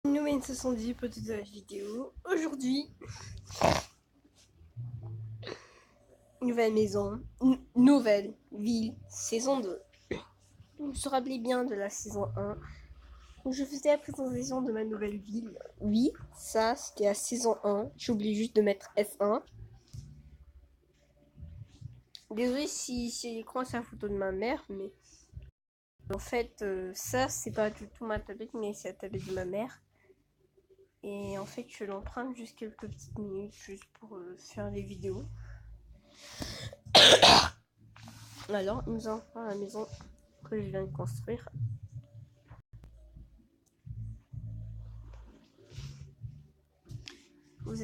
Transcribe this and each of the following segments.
Nouvelle 70 petite de la vidéo. Aujourd'hui, nouvelle maison, nouvelle ville, saison 2. Vous vous rappelez bien de la saison 1 où je faisais la présentation de ma nouvelle ville. Oui, ça c'était la saison 1. J'ai oublié juste de mettre F1. Désolé si l'écran c'est la photo de ma mère, mais en fait, ça c'est pas du tout ma tablette, mais c'est la tablette de ma mère. Et en fait, je l'emprunte juste quelques petites minutes juste pour faire les vidéos. Alors, nous allons voir la maison que je viens de construire. Vous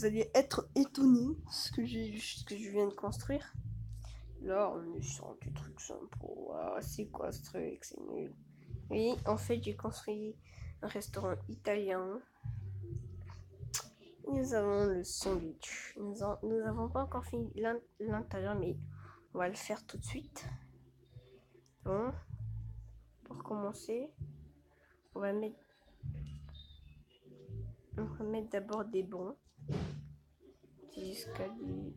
allez être étonnés ce que je viens de construire. Là, on est sur des trucs sympas. Wow, c'est quoi ce truc? C'est nul. Oui, en fait, j'ai construit un restaurant italien. Nous avons le sandwich. Nous n'avons pas encore fini l'intérieur, mais on va le faire tout de suite. Bon, pour commencer, on va mettre d'abord des bancs, des escaliers.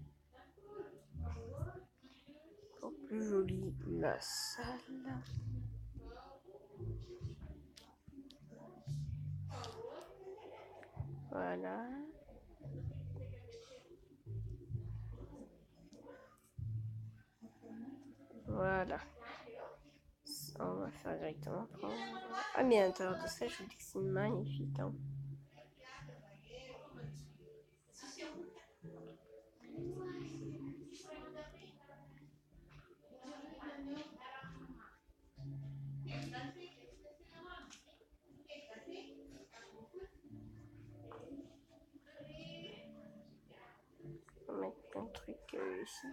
Pour plus joli, la salle. Voilà. Voilà. Ça, on va faire directement. Ah, mais à l'intérieur de ça, je vous dis que c'est magnifique. Hein. On va mettre plein de trucs ici.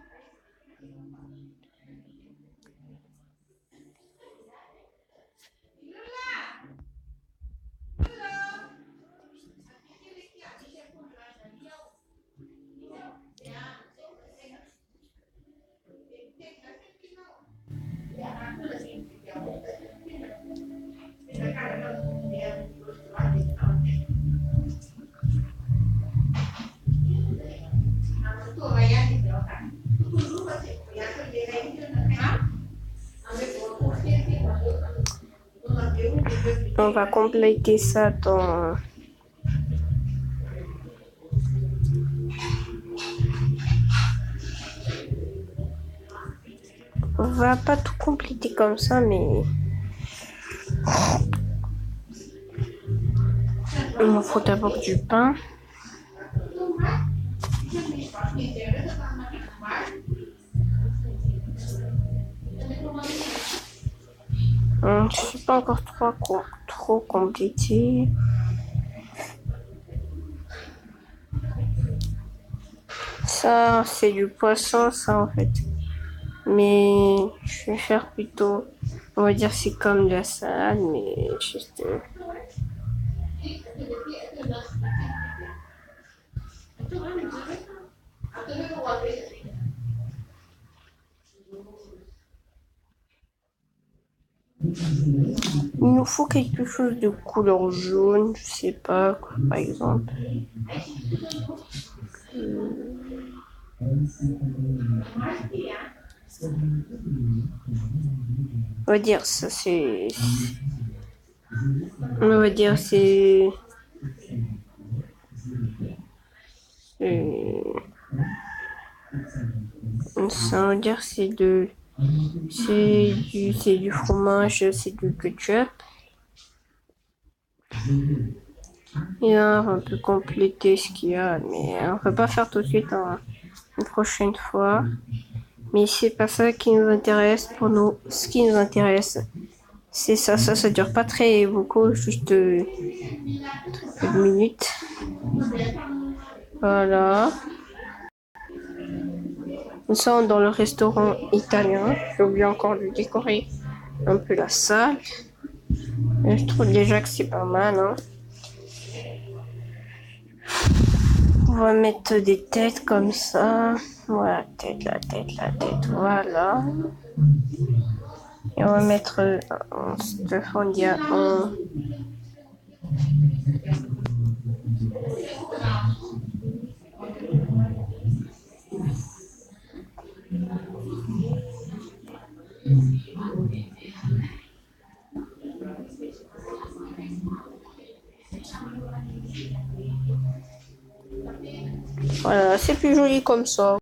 On va compléter ça dans... On va pas tout compléter comme ça, mais... Il me faut d'abord du pain. Je suis pas encore trop complété. Ça, c'est du poisson, ça, en fait. Mais je vais faire plutôt... On va dire c'est comme de la salade, mais juste... Il nous faut quelque chose de couleur jaune, je sais pas, quoi, par exemple. On va dire ça c'est... On va dire c'est... Ça veut dire c'est de... C'est du fromage, c'est du ketchup. Et là, on peut compléter ce qu'il y a, mais on peut pas faire tout de suite une prochaine fois. Mais c'est pas ça qui nous intéresse pour nous. Ce qui nous intéresse, c'est ça. Ça dure pas très beaucoup, juste peu de minutes. Voilà. Nous sommes dans le restaurant italien. J'ai oublié encore de décorer un peu la salle. Et je trouve déjà que c'est pas mal. Hein. On va mettre des têtes comme ça. Voilà, la tête, voilà. Et on va mettre un Voilà, c'est plus joli comme ça.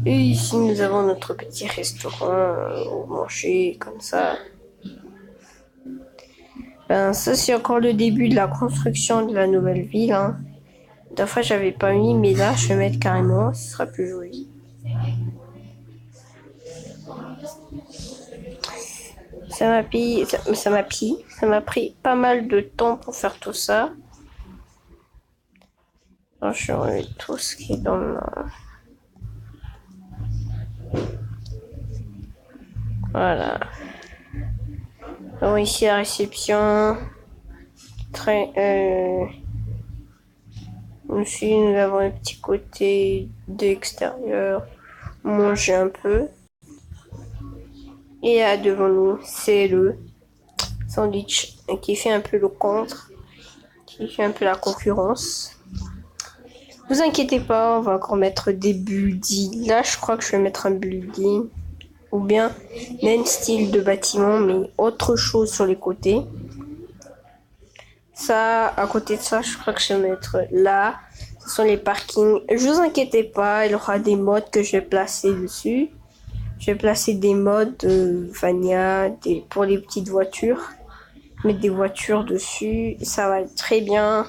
Et ici, nous avons notre petit restaurant où manger comme ça. Ben, ça, c'est encore le début de la construction de la nouvelle ville. Hein. Deux fois, j'avais pas mis, mais là, je vais mettre carrément. Ce sera plus joli. Ça m'a pris pas mal de temps pour faire tout ça. Alors, je vais enlever tout ce qui est dans le... Voilà. Donc ici la réception. Ici nous avons un petit côté d'extérieur. Manger un peu. Et là devant nous, c'est le sandwich qui fait un peu le contre, qui fait un peu la concurrence. Vous inquiétez pas, on va encore mettre des buildings. Là, je crois que je vais mettre un building. Ou bien même style de bâtiment, mais autre chose sur les côtés. Ça, à côté de ça, je crois que je vais mettre là. Ce sont les parkings. Je vous inquiétez pas, il y aura des modes que je vais placer dessus. Je vais placer des modes Vania pour les petites voitures. Mettre des voitures dessus. Ça va être très bien.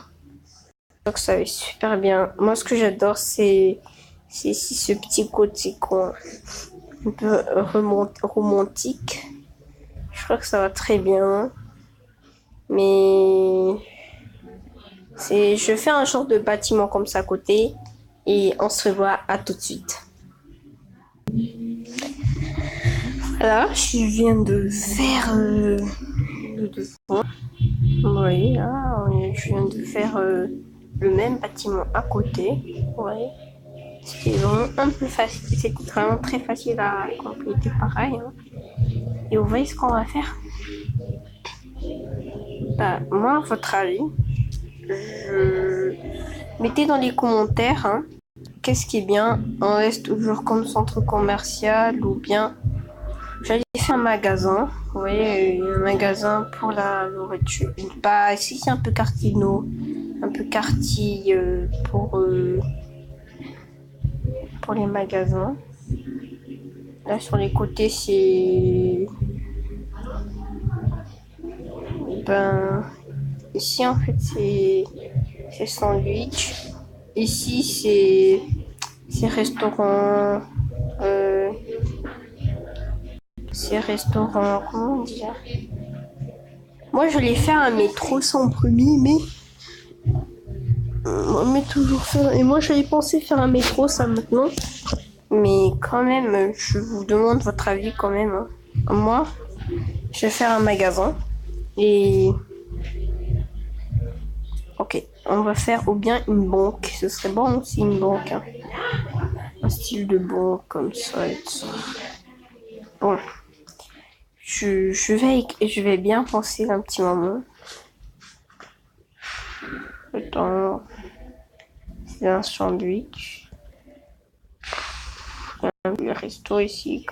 Donc ça va être super bien. Moi, ce que j'adore, c'est ce petit côté quoi, un peu romantique. Je crois que ça va très bien. Mais je fais un genre de bâtiment comme ça à côté. Et on se revoit à tout de suite. Voilà, je viens de faire le dessin. Oui, là, je viens de faire le même bâtiment à côté. Ouais. C'était vraiment un peu facile. C'était vraiment très facile à compléter pareil. Hein. Et vous voyez ce qu'on va faire? Bah, moi, à votre avis, mettez dans les commentaires hein, qu'est-ce qui est bien. On reste toujours comme centre commercial ou bien j'allais faire un magasin. Vous voyez, un magasin pour la nourriture. Bah, ici, c'est un peu quartier un peu quartier pour les magasins. Là, sur les côtés, c'est... Ben... Ici, en fait, c'est sandwich. Ici, c'est restaurant... c'est restaurant... Comment dire? Moi, je l'ai fait un métro sans premier, mais... Mais toujours faire... Et moi, j'avais pensé faire un métro, ça, maintenant. Mais quand même, je vous demande votre avis quand même. Hein. Moi, je vais faire un magasin. Et... Ok, on va faire ou bien une banque. Ce serait bon aussi une banque. Hein. Un style de banque comme ça et tout ça. Bon. Je vais bien penser un petit moment. Attends. C'est un sandwich. Le resto ici,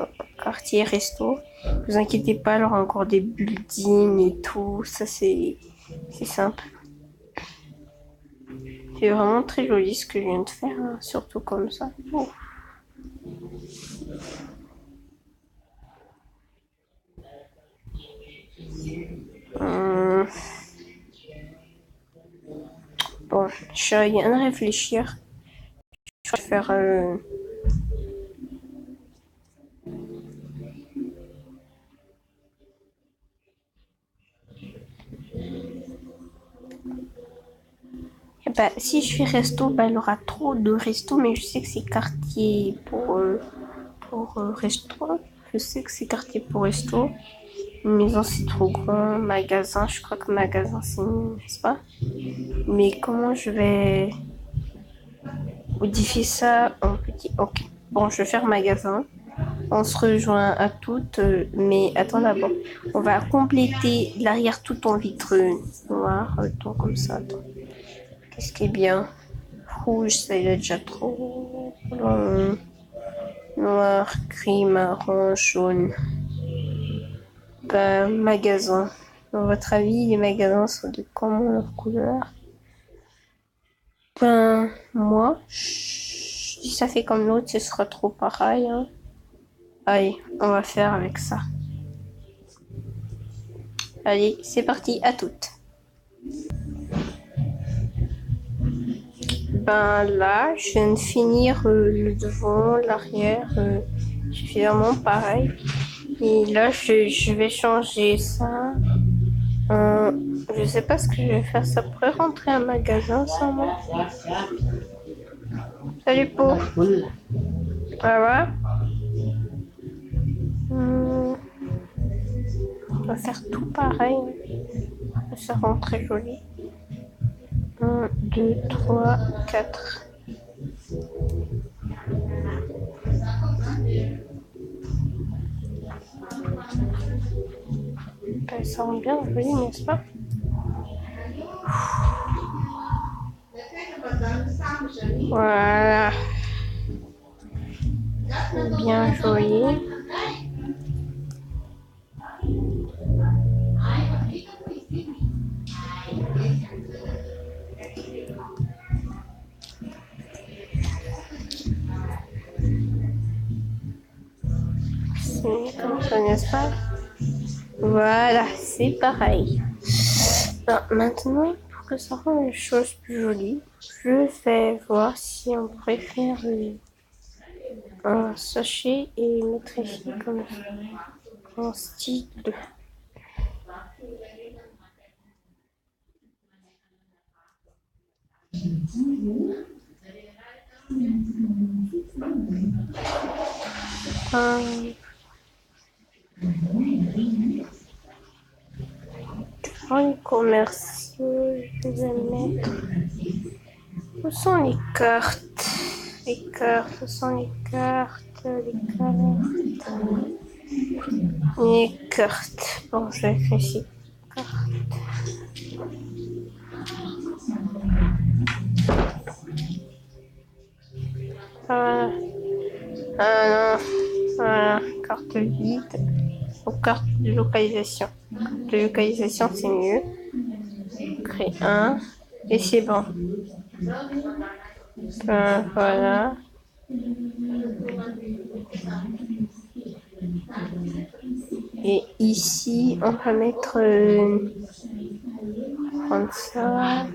quartier resto. Ne vous inquiétez pas, il y aura encore des buildings et tout. Ça, c'est simple. C'est vraiment très joli ce que je viens de faire, hein, surtout comme ça. Oh. Bon, je suis en train de réfléchir. Je vais faire... Bah, si je fais resto, bah, il y aura trop de resto, mais je sais que c'est quartier pour resto. Je sais que c'est quartier pour resto. Une maison, c'est trop grand. Magasin, je crois que magasin, c'est n'est-ce pas? Mais comment je vais modifier ça en petit... Ok. Bon, je vais faire magasin. On se rejoint à toutes, mais attends d'abord. On va compléter l'arrière tout en vitre noire. Attends, comme ça, attends. Qu'est-ce qui est bien? Rouge, ça il est déjà trop long. Noir, gris, marron, jaune. Ben, magasin. Dans votre avis, les magasins sont de comment leur couleur? Ben, moi, si ça fait comme l'autre, ce sera trop pareil. Hein. Allez, on va faire avec ça. Allez, c'est parti, à toutes. Ben là, je viens de finir le devant, l'arrière, c'est vraiment pareil. Et là, je vais changer ça. Je sais pas ce que je vais faire. Ça pourrait rentrer un magasin, ça, non? Salut, Po. Ça va? On va faire tout pareil. Ça rend très joli. 1, 2, 3, 4. Ben, ça rend bien joli, n'est-ce pas? Voilà. Bien joli. C'est comme ça, n'est-ce pas? Voilà, c'est pareil. Alors, maintenant, pour que ça rende les choses plus jolies, je vais voir si on préfère un sachet et mettre ici comme un style. Pour les commerciaux, je vais mettre. Où sont les cartes? Les cartes, où sont les cartes? Les cartes. Les cartes. Bon, je vais faire ici. Cartes. Voilà. Ah non. Voilà. Carte vide. Ou carte de localisation. Carte de localisation, c'est mieux. Créer un. Et c'est bon. Voilà. Et ici, on va mettre. Prendre ça.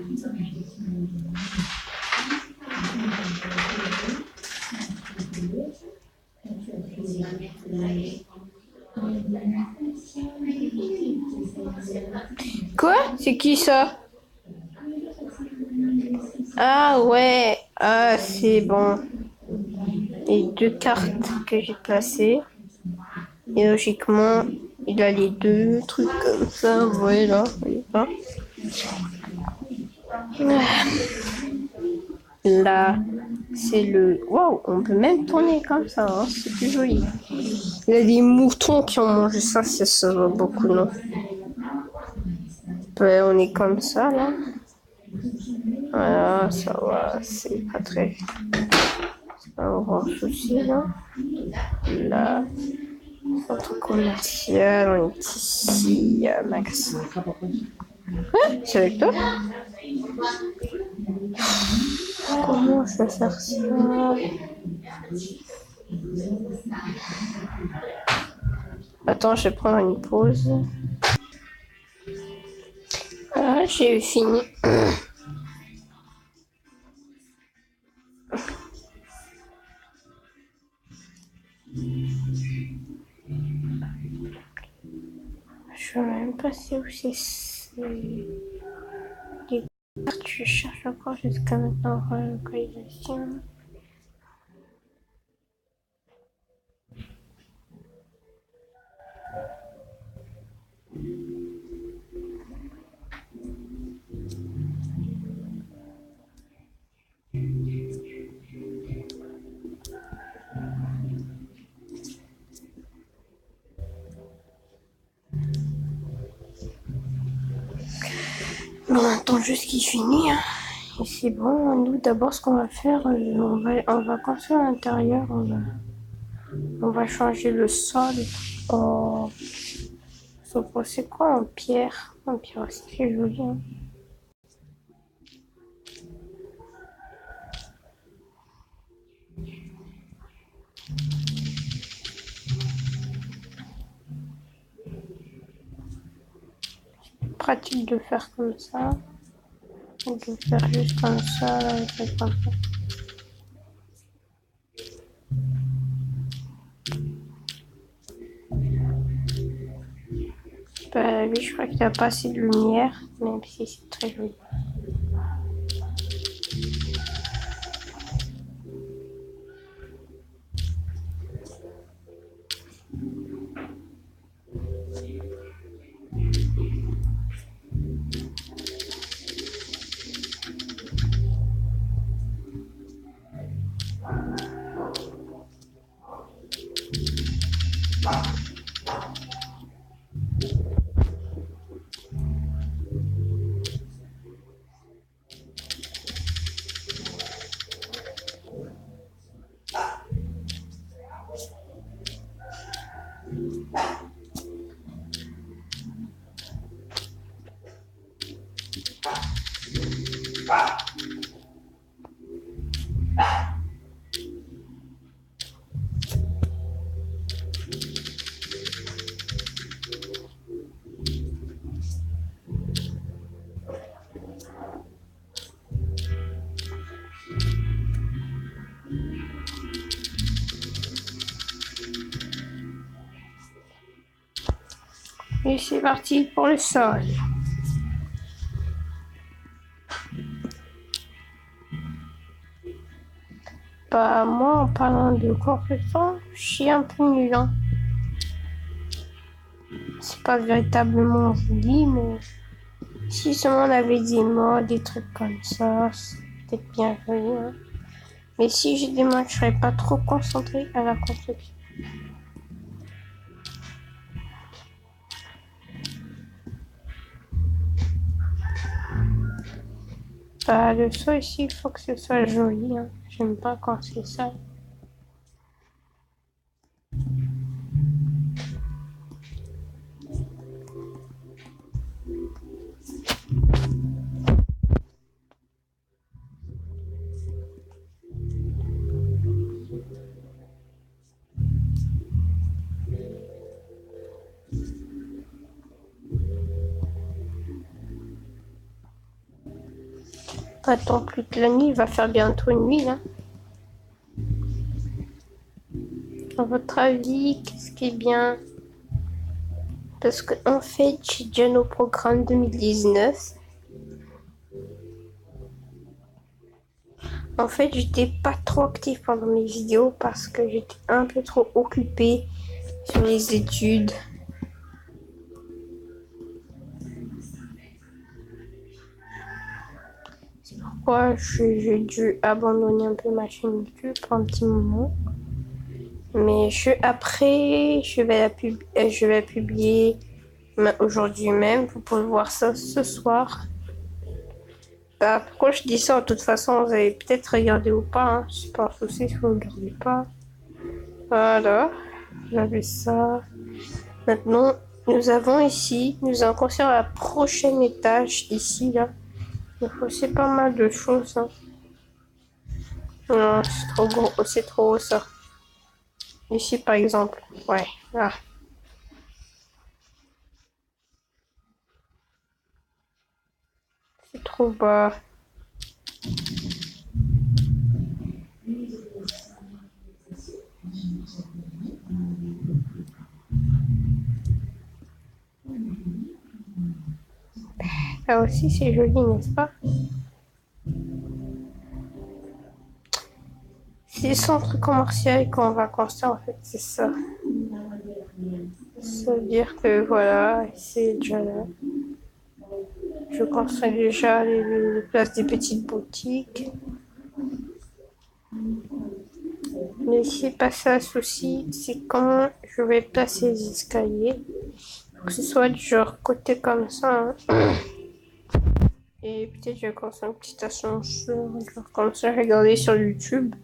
Quoi? C'est qui ça? Ah ouais, ah c'est bon. Les deux cartes que j'ai placées. Et logiquement, il a les deux trucs comme ça, ouais là, voyez pas. Là, c'est le... Waouh, on peut même tourner comme ça, hein, c'est plus joli. Il y a des moutons qui ont mangé ça, ça va beaucoup, non? Ouais, on est comme ça, là. Voilà, ça va, c'est pas très... C'est pas un grand souci, là. Là, centre commercial, on est ici, magasin. Ouais, c'est avec toi? Comment je vais faire ça? Attends, je vais prendre une pause. Ah, j'ai fini. Je ne sais même pas si où c'est les cartes. Je cherche encore jusqu'à maintenant relocalisation. attend juste qu'il finisse. Hein. Et c'est bon. Nous, d'abord, ce qu'on va faire, on va construire l'intérieur. On va changer le sol en... C'est quoi en pierre? En pierre, c'est joli. Hein. Pratique de faire comme ça. Ou de faire juste comme ça. Là, et comme ça. Bah, lui, je crois qu'il n'y a pas assez de lumière, même si c'est très joli. Et c'est parti pour le sol. Bah, moi, en parlant de construction, je suis un peu nul. Hein. C'est pas véritablement joli, mais si seulement on avait des modes, des trucs comme ça, c'est peut-être bien joli. Hein. Mais si j'ai des modes, je serais pas trop concentrée à la construction. Bah, le sol ici, il faut que ce soit joli. Hein. J'aime pas quand c'est ça. Attends plus que la nuit, il va faire bientôt une nuit là. À votre avis, qu'est-ce qui est bien? Parce que en fait, j'ai déjà nos programmes 2019. En fait, j'étais pas trop active pendant mes vidéos parce que j'étais un peu trop occupée sur les études. C'est pourquoi j'ai dû abandonner un peu ma chaîne YouTube pour un petit moment. Mais après, je vais la publier aujourd'hui même. Vous pouvez voir ça ce soir. Bah, pourquoi je dis ça? De toute façon, vous allez peut-être regarder ou pas. Hein. C'est pas un souci si vous ne regardez pas. Voilà. J'avais ça. Maintenant, nous allons construire la prochaine étage ici, là. Il faut aussi pas mal de choses. Hein. Non, c'est trop gros, c'est trop haut ça. Ici, par exemple. Ouais, là. C'est trop bas. Là aussi, c'est joli, n'est-ce pas? C'est le centre commercial qu'on va construire, en fait, c'est ça. Ça veut dire que voilà, c'est déjà là. Je construis déjà les places des petites boutiques. Mais c'est pas ça le souci, c'est comment je vais placer les escaliers. Pour que ce soit du genre côté comme ça. Hein. Et peut-être je vais construire une petite ascenseur. Comme ça, j'ai regardé sur YouTube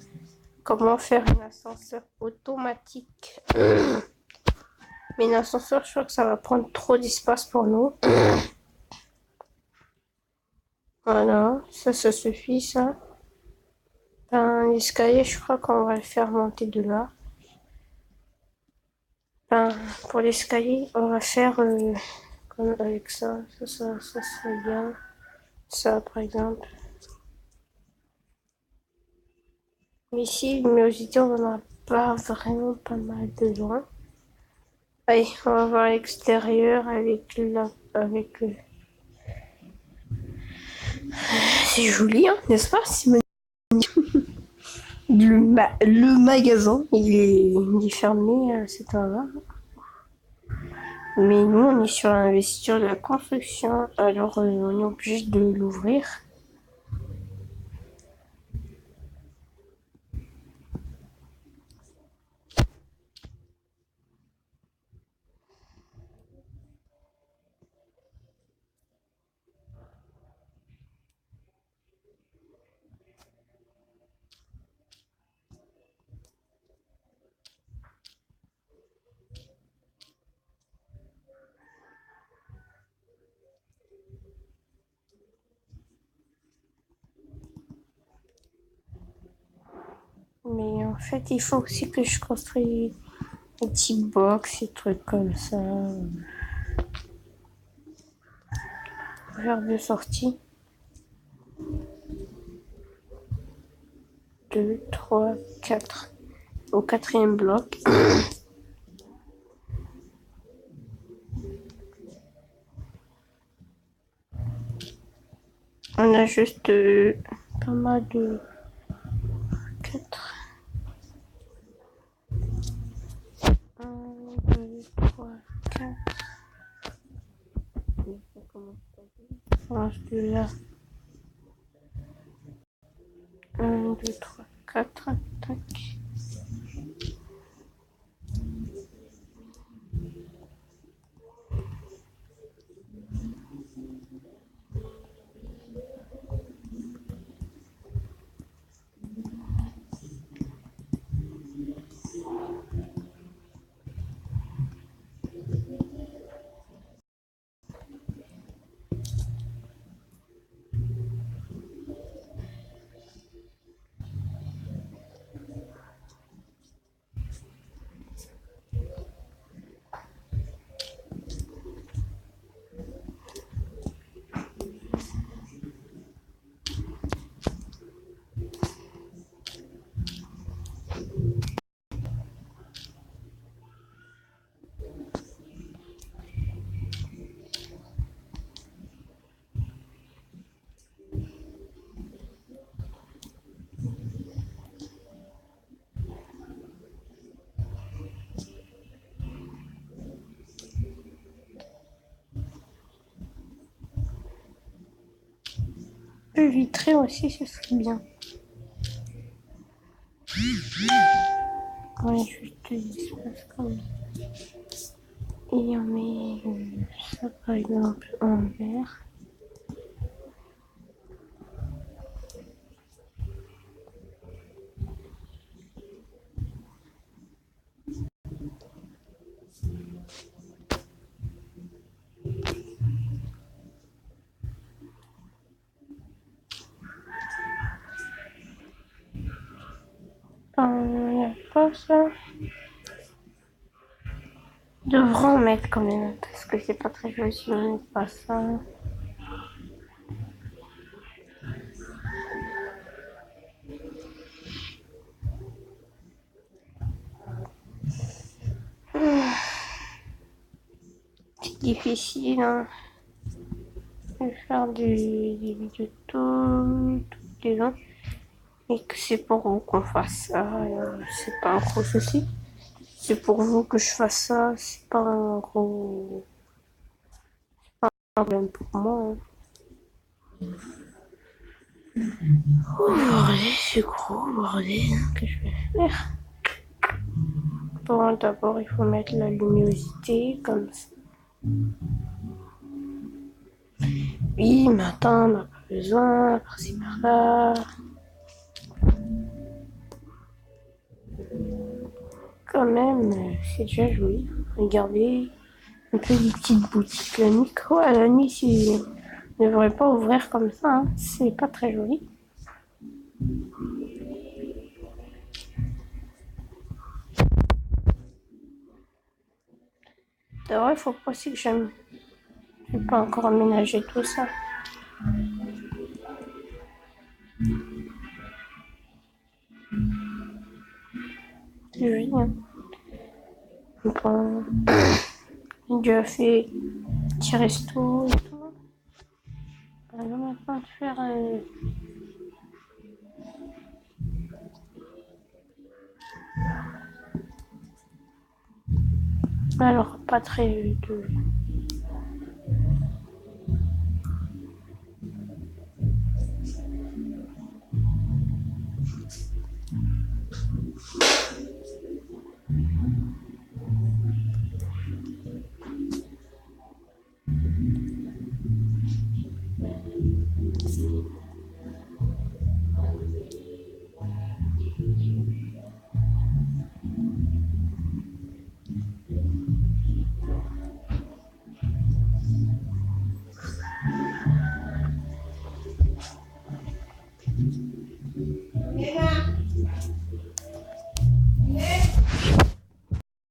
comment faire un ascenseur automatique. Mais un ascenseur, je crois que ça va prendre trop d'espace pour nous. Voilà, ça suffit, ça. L'escalier, je crois qu'on va le faire monter de là. Pour l'escalier, on va faire comme avec ça. Ça serait bien. Ça, par exemple. Mais ici, luminosité, on en a pas vraiment pas mal de loin. Allez, on va voir l'extérieur avec avec c'est joli, hein, n'est-ce pas, Simone? Le magasin, il est fermé à cette heure-là. Mais nous, on est sur l'investiture de la construction, alors on est obligé de l'ouvrir. Mais en fait, il faut aussi que je construise des petits box et trucs comme ça. Vers de sortie. 2, 3, 4. Au quatrième bloc. On a juste pas mal de 4. 1, 2, 3, 4. On range de là. 1, 2, 3, 4. Tac. Le vitré aussi, ce serait bien. Ouais, juste des espaces comme ça. Et on met ça par exemple en vert. Il n'y a pas ça. Devront en mettre quand même, parce que c'est pas très joli si on met pas ça. C'est difficile, hein, de faire des vidéos toutes les ans. Et que c'est pour vous qu'on fasse ça, c'est pas un gros souci. C'est pour vous que je fasse ça, c'est pas un gros problème pour moi. Oh bordel, c'est gros bordel, que je vais faire. Bon, d'abord il faut mettre la luminosité comme ça. Oui, mais attends, on n'a pas besoin, par-ci par-là. Quand même, c'est déjà joli. Regardez, un peu des petites boutiques la nuit. Quoi, la nuit, ne devrait pas ouvrir comme ça, hein. C'est pas très joli. D'ailleurs, il faut pas aussi que j'aime. Je vais pas encore aménager tout ça. C'est joli, hein. Bon, j'ai déjà fait petit resto et tout. On va maintenant faire alors pas très de